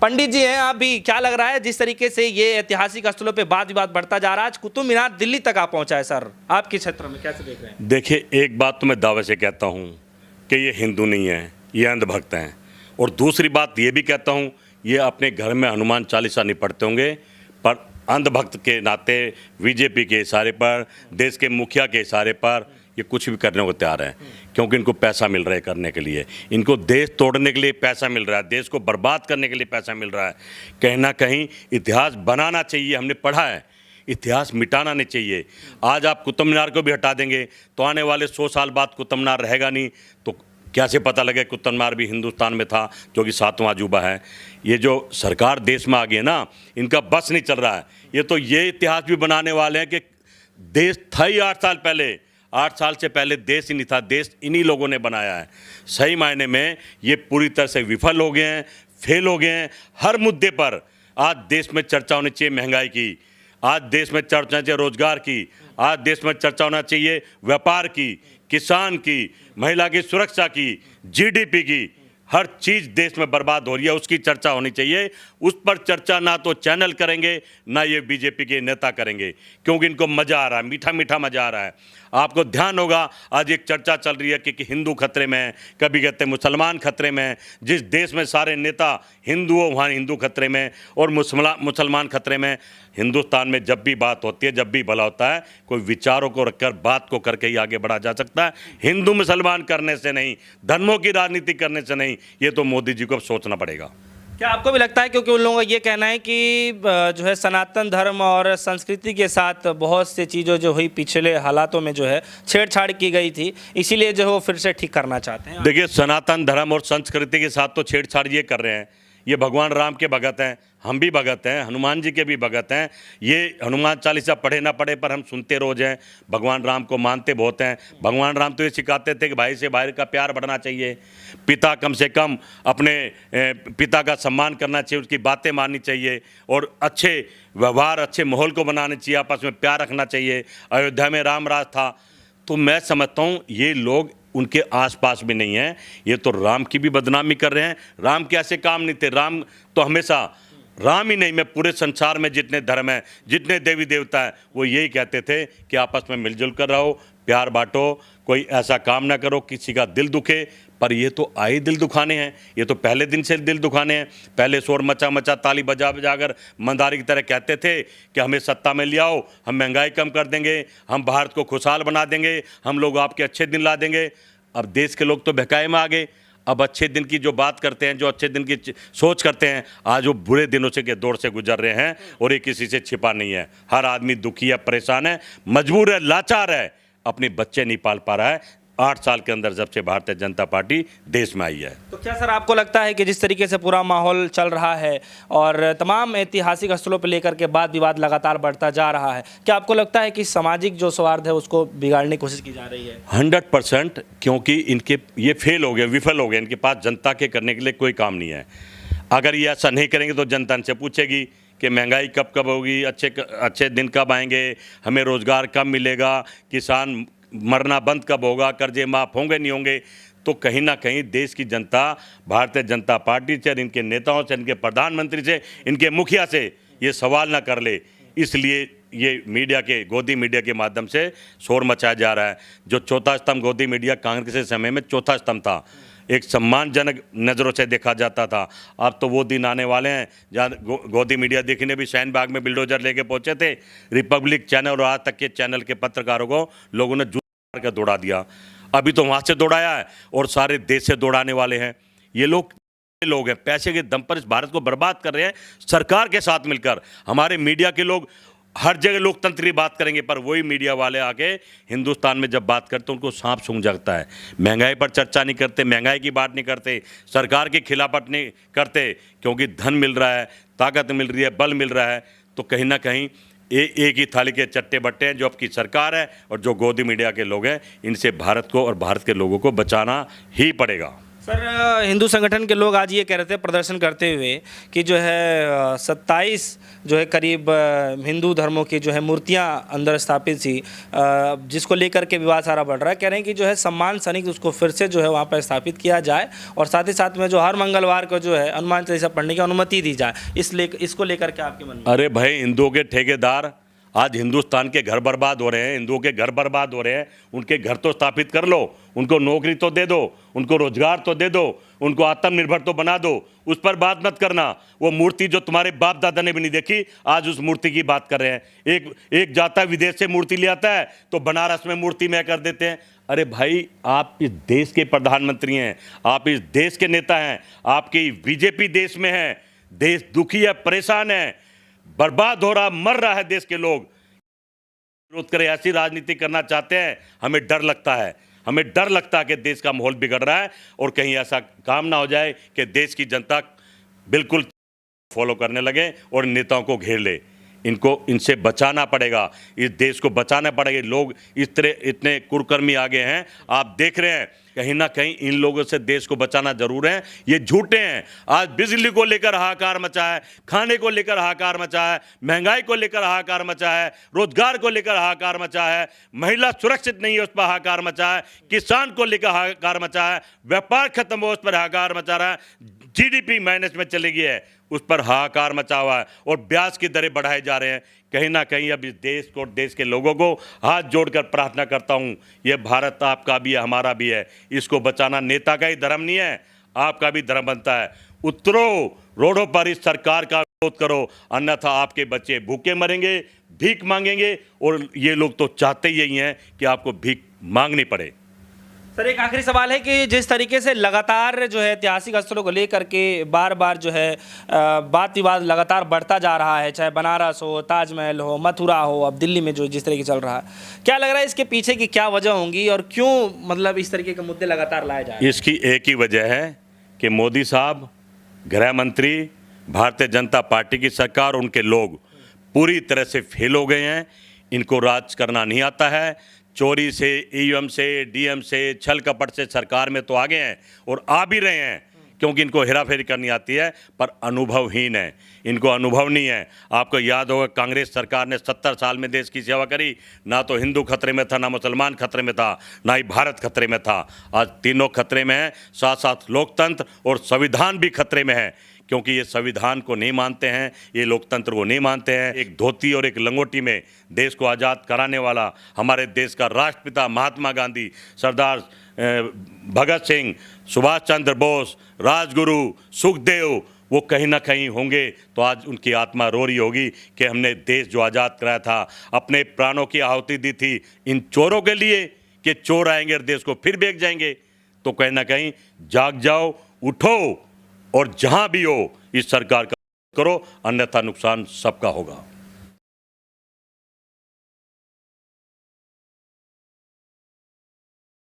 पंडित जी हैं आप भी, क्या लग रहा है जिस तरीके से ये ऐतिहासिक स्थलों पे वाद विवाद बढ़ता जा रहा है, आज कुतुब मीनार दिल्ली तक आ पहुंचा है सर, आपके क्षेत्र में कैसे देख रहे हैं? देखिए, एक बात तो मैं दावे से कहता हूँ कि ये हिंदू नहीं है, ये अंधभक्त हैं। और दूसरी बात ये भी कहता हूँ, ये अपने घर में हनुमान चालीसा नहीं पढ़ते होंगे, पर अंधभक्त के नाते बीजेपी के इशारे पर, देश के मुखिया के इशारे पर ये कुछ भी करने को तैयार है, क्योंकि इनको पैसा मिल रहा है करने के लिए। इनको देश तोड़ने के लिए पैसा मिल रहा है, देश को बर्बाद करने के लिए पैसा मिल रहा है। कहीं ना कहीं इतिहास बनाना चाहिए, हमने पढ़ा है, इतिहास मिटाना नहीं चाहिए। आज आप कुतुब मीनार को भी हटा देंगे तो आने वाले 100 साल बाद कुतुब मीनार रहेगा नहीं, तो कैसे पता लगे कुतुब मीनार भी हिंदुस्तान में था, जो कि 7वां अजूबा है। ये जो सरकार देश में आ गई है ना, इनका बस नहीं चल रहा है। ये तो ये इतिहास भी बनाने वाले हैं कि देश था ही 8 साल पहले, 8 साल से पहले देश ही नहीं था, देश इन्हीं लोगों ने बनाया है। सही मायने में ये पूरी तरह से विफल हो गए हैं, फेल हो गए हैं। हर मुद्दे पर आज देश में चर्चा होनी चाहिए महंगाई की, आज देश में चर्चा होनी चाहिए रोजगार की, आज देश में चर्चा होना चाहिए व्यापार की, किसान की, महिला की सुरक्षा की, जीडीपी की। हर चीज़ देश में बर्बाद हो रही है, उसकी चर्चा होनी चाहिए। उस पर चर्चा ना तो चैनल करेंगे, ना ये बीजेपी के नेता करेंगे, क्योंकि इनको मज़ा आ रहा है, मीठा मीठा मज़ा आ रहा है। आपको ध्यान होगा, आज एक चर्चा चल रही है कि हिंदू खतरे में है, कभी कहते हैं मुसलमान खतरे में है। जिस देश में सारे नेता हिंदू हो, वहाँ हिंदू खतरे में और मुसलमान खतरे में। हिंदुस्तान में जब भी बात होती है, जब भी भला होता है, कोई विचारों को रखकर बात को करके ही आगे बढ़ा जा सकता है, हिंदू मुसलमान करने से नहीं, धर्मों की राजनीति करने से नहीं। ये तो मोदी जी को अब सोचना पड़ेगा। क्या आपको भी लगता है, क्योंकि उन लोगों का ये कहना है कि जो है सनातन धर्म और संस्कृति के साथ बहुत से चीज़ों जो हुई पिछले हालातों में जो है छेड़छाड़ की गई थी, इसीलिए जो है वो फिर से ठीक करना चाहते हैं? देखिए, सनातन धर्म और संस्कृति के साथ तो छेड़छाड़ ये कर रहे हैं। ये भगवान राम के भगत हैं, हम भी भगत हैं, हनुमान जी के भी भगत हैं। ये हनुमान चालीसा पढ़े ना पढ़े पर हम सुनते रोज हैं, भगवान राम को मानते बहुत हैं। भगवान राम तो ये सिखाते थे कि भाई से भाई का प्यार बढ़ना चाहिए, पिता कम से कम अपने पिता का सम्मान करना चाहिए, उसकी बातें माननी चाहिए और अच्छे व्यवहार, अच्छे माहौल को बनाना चाहिए, आपस में प्यार रखना चाहिए। अयोध्या में राम राज था। तो मैं समझता हूँ ये लोग उनके आसपास भी नहीं हैं, ये तो राम की भी बदनामी कर रहे हैं। राम के ऐसे काम नहीं थे, राम तो हमेशा, राम ही नहीं, मैं पूरे संसार में जितने धर्म हैं, जितने देवी देवता हैं, वो यही कहते थे कि आपस में मिलजुल कर रहो, प्यार बांटो, कोई ऐसा काम ना करो किसी का दिल दुखे। पर ये तो आए दिल दुखाने हैं, ये तो पहले दिन से दिल दुखाने हैं। पहले शोर मचा मचा ताली बजा बजा कर मंदारी की तरह कहते थे कि हमें सत्ता में ले आओ, हम महंगाई कम कर देंगे, हम भारत को खुशहाल बना देंगे, हम लोग आपके अच्छे दिन ला देंगे। अब देश के लोग तो बहकाए में आ गए। अब अच्छे दिन की जो बात करते हैं, जो अच्छे दिन की सोच करते हैं, आज वो बुरे दिनों से के दौर से गुजर रहे हैं और ये किसी से छिपा नहीं है। हर आदमी दुखी है, परेशान है, मजबूर है, लाचार है, अपने बच्चे नहीं पाल पा रहा है। 8 साल के अंदर जब से भारतीय जनता पार्टी देश में आई है। तो क्या सर आपको लगता है कि जिस तरीके से पूरा माहौल चल रहा है और तमाम ऐतिहासिक स्थलों पर लेकर के वाद विवाद लगातार बढ़ता जा रहा है, क्या आपको लगता है कि सामाजिक जो सौहार्द है उसको बिगाड़ने की कोशिश की जा रही है? 100%, क्योंकि इनके ये फेल हो गए, विफल हो गए। इनके पास जनता के करने के लिए कोई काम नहीं है। अगर ये ऐसा नहीं करेंगे तो जनता इनसे पूछेगी कि महंगाई कब कब होगी, अच्छे दिन कब आएंगे, हमें रोज़गार कब मिलेगा, किसान मरना बंद कब होगा, कर्जे माफ़ होंगे नहीं होंगे। तो कहीं ना कहीं देश की जनता भारतीय जनता पार्टी से, इनके नेताओं से, इनके प्रधानमंत्री से, इनके मुखिया से ये सवाल ना कर ले, इसलिए ये मीडिया के, गोदी मीडिया के माध्यम से शोर मचाया जा रहा है। जो चौथा स्तंभ गोदी मीडिया कांग्रेस के समय में चौथा स्तंभ था, एक सम्मानजनक नज़रों से देखा जाता था। अब तो वो दिन आने वाले हैं जहाँ गोदी मीडिया देखने भी शाहीन बाग में बिल्डोजर लेके पहुंचे थे। रिपब्लिक चैनल और आज तक के चैनल के पत्रकारों को लोगों ने जूता मार कर दौड़ा दिया। अभी तो वहाँ से दौड़ाया है और सारे देश से दौड़ाने वाले हैं। ये लोग हैं, पैसे के दम पर इस भारत को बर्बाद कर रहे हैं सरकार के साथ मिलकर। हमारे मीडिया के लोग हर जगह लोकतंत्र की बात करेंगे, पर वही मीडिया वाले आके हिंदुस्तान में जब बात करते उनको सांप सूंघ जाता है। महंगाई पर चर्चा नहीं करते, महंगाई की बात नहीं करते, सरकार के खिलाफत नहीं करते, क्योंकि धन मिल रहा है, ताकत मिल रही है, बल मिल रहा है। तो कहीं ना कहीं एक ही थाली के चट्टे बट्टे हैं, जो आपकी सरकार है और जो गोदी मीडिया के लोग हैं। इनसे भारत को और भारत के लोगों को बचाना ही पड़ेगा। सर हिंदू संगठन के लोग आज ये कह रहे थे प्रदर्शन करते हुए कि जो है 27 जो है करीब हिंदू धर्मों की जो है मूर्तियां अंदर स्थापित थी, जिसको लेकर के विवाद सारा बढ़ रहा है। कह रहे हैं कि जो है सम्मान सैनिक उसको फिर से जो है वहाँ पर स्थापित किया जाए और साथ ही साथ में जो हर मंगलवार को जो है हनुमान चालीसा पढ़ने की अनुमति दी जाए। इसको लेकर के आपके मन में? अरे भाई, हिंदुओं के ठेकेदार आज हिंदुस्तान के घर बर्बाद हो रहे हैं, हिंदुओं के घर बर्बाद हो रहे हैं। उनके घर तो स्थापित कर लो, उनको नौकरी तो दे दो, उनको रोजगार तो दे दो, उनको आत्मनिर्भर तो बना दो। उस पर बात मत करना। वो मूर्ति जो तुम्हारे बाप दादा ने भी नहीं देखी, आज उस मूर्ति की बात कर रहे हैं। एक जाता है विदेश से मूर्ति ले आता है तो बनारस में मूर्ति में कर देते हैं। अरे भाई, आप इस देश के प्रधानमंत्री हैं, आप इस देश के नेता हैं, आपकी बीजेपी देश में है, देश दुखी है, परेशान है, बर्बाद हो रहा, मर रहा है देश के लोग। विरोध करे, ऐसी राजनीति करना चाहते हैं। हमें डर लगता है, हमें डर लगता है कि देश का माहौल बिगड़ रहा है और कहीं ऐसा काम ना हो जाए कि देश की जनता बिल्कुल फॉलो करने लगे और नेताओं को घेर ले। इनसे बचाना पड़ेगा, इस देश को बचाना पड़ेगा। लोग इस तरह इतने कुकर्मी आगे हैं, आप देख रहे हैं। कहीं ना कहीं इन लोगों से देश को बचाना जरूर है। ये झूठे हैं। आज बिजली को लेकर हाहाकार मचा है, खाने को लेकर हाहाकार मचा है, महंगाई को लेकर हाहाकार मचा है, रोजगार को लेकर हाहाकार मचा है, महिला सुरक्षित नहीं है उस पर हाहाकार मचा है, किसान को लेकर हाहाकार मचा है, व्यापार खत्म हो उस पर हाहाकार मचा रहा है, जीडीपी माइनस में चली गई है उस पर हाहाकार मचा हुआ है और ब्याज की दरें बढ़ाए जा रहे हैं। कहीं ना कहीं अब इस देश को, देश के लोगों को हाथ जोड़कर प्रार्थना करता हूं, ये भारत आपका भी है, हमारा भी है। इसको बचाना नेता का ही धर्म नहीं है, आपका भी धर्म बनता है। उतरो रोडों पर, इस सरकार का विरोध करो, अन्यथा आपके बच्चे भूखे मरेंगे, भीख मांगेंगे। और ये लोग तो चाहते ही यही हैं कि आपको भीख मांगनी पड़े। सर एक आखिरी सवाल है कि जिस तरीके से लगातार जो है ऐतिहासिक स्थलों को लेकर के बार बार जो है बात विवाद लगातार बढ़ता जा रहा है, चाहे बनारस हो, ताजमहल हो, मथुरा हो, अब दिल्ली में जो जिस तरीके चल रहा है, क्या लग रहा है इसके पीछे की क्या वजह होंगी और क्यों मतलब इस तरीके के मुद्दे लगातार लाए जा रहे हैं? इसकी एक ही वजह है कि मोदी साहब, गृह मंत्री, भारतीय जनता पार्टी की सरकार, उनके लोग पूरी तरह से फेल हो गए हैं। इनको राज करना नहीं आता है। चोरी से, ईवीएम से, डीएम से, छल कपट से सरकार में तो आगे हैं और आ भी रहे हैं, क्योंकि इनको हेराफेरी करनी आती है, पर अनुभवहीन है। इनको अनुभव नहीं है। आपको याद होगा कांग्रेस सरकार ने 70 साल में देश की सेवा करी। ना तो हिंदू खतरे में था, ना मुसलमान खतरे में था, ना ही भारत खतरे में था। आज तीनों खतरे में हैं, साथ साथ लोकतंत्र और संविधान भी खतरे में है, क्योंकि ये संविधान को नहीं मानते हैं, ये लोकतंत्र को नहीं मानते हैं। एक धोती और एक लंगोटी में देश को आज़ाद कराने वाला हमारे देश का राष्ट्रपिता महात्मा गांधी, सरदार भगत सिंह, सुभाष चंद्र बोस, राजगुरु, सुखदेव, वो कहीं ना कहीं होंगे तो आज उनकी आत्मा रो रही होगी कि हमने देश जो आज़ाद कराया था, अपने प्राणों की आहुति दी थी इन चोरों के लिए कि चोर आएंगे और देश को फिर बेच जाएंगे। तो कहीं ना कहीं जाग जाओ, उठो और जहां भी हो इस सरकार का करो, अन्यथा नुकसान सबका होगा।